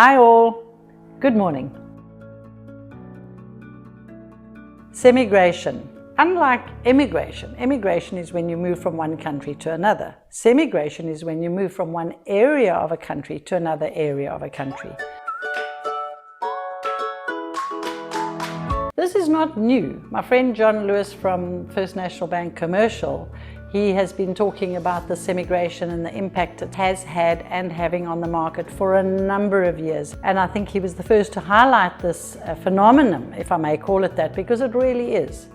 Hi all, good morning. Semigration. Unlike immigration, immigration is when you move from one country to another. Semigration is when you move from one area of a country to another area of a country. This is not new. My friend John Lewis from First National Bank Commercial, he has been talking about the semigration and the impact it has had and having on the market for a number of years. And I think he was the first to highlight this phenomenon, if I may call it that, because it really is.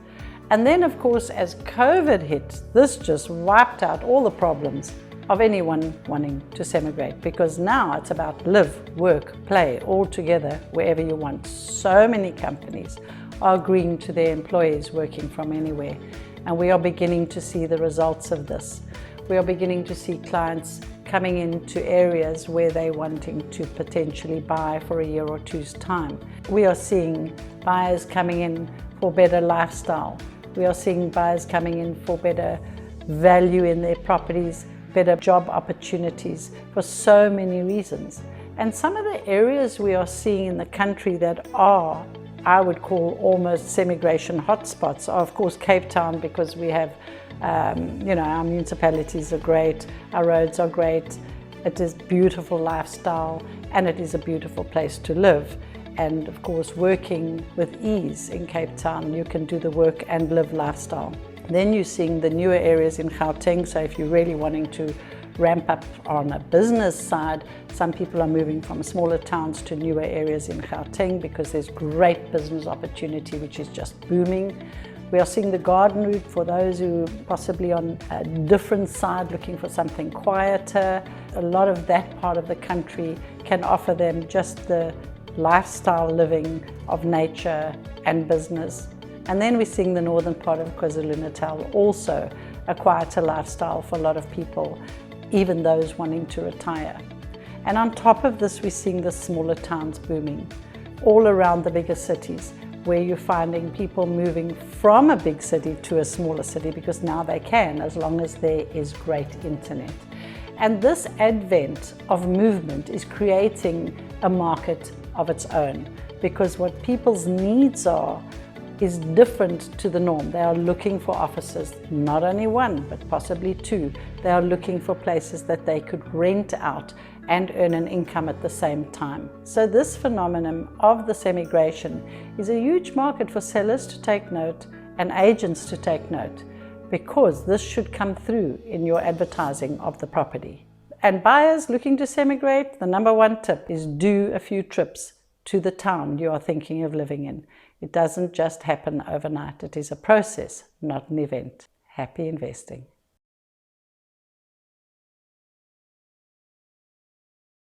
And then, of course, as COVID hit, this just wiped out all the problems of anyone wanting to semigrate, because now it's about live, work, play all together wherever you want. So many companies are agreeing to their employees working from anywhere. And we are beginning to see the results of this. We are beginning to see clients coming into areas where they're wanting to potentially buy for a year or two's time. We are seeing buyers coming in for better lifestyle. We are seeing buyers coming in for better value in their properties, better job opportunities for so many reasons. And some of the areas we are seeing in the country that are, I would call almost semigration hotspots, are of course Cape Town, because we have, our municipalities are great, our roads are great, it is beautiful lifestyle, and it is a beautiful place to live. And of course, working with ease in Cape Town, you can do the work and live lifestyle. Then you're seeing the newer areas in Gauteng, so if you're really wanting to ramp up on a business side, some people are moving from smaller towns to newer areas in Gauteng because there's great business opportunity which is just booming. We are seeing the garden route for those who possibly on a different side looking for something quieter. A lot of that part of the country can offer them just the lifestyle living of nature and business. And then we're seeing the northern part of KwaZulu-Natal also a quieter lifestyle for a lot of people, even those wanting to retire. And on top of this, we're seeing the smaller towns booming all around the bigger cities, where you're finding people moving from a big city to a smaller city because now they can, as long as there is great internet. And this advent of movement is creating a market of its own, because what people's needs are is different to the norm. They are looking for offices, not only one, but possibly two. They are looking for places that they could rent out and earn an income at the same time. So this phenomenon of the semigration is a huge market for sellers to take note and agents to take note, because this should come through in your advertising of the property. And buyers looking to semigrate, the number one tip is do a few trips to the town you are thinking of living in. It doesn't just happen overnight. It is a process, not an event. Happy investing.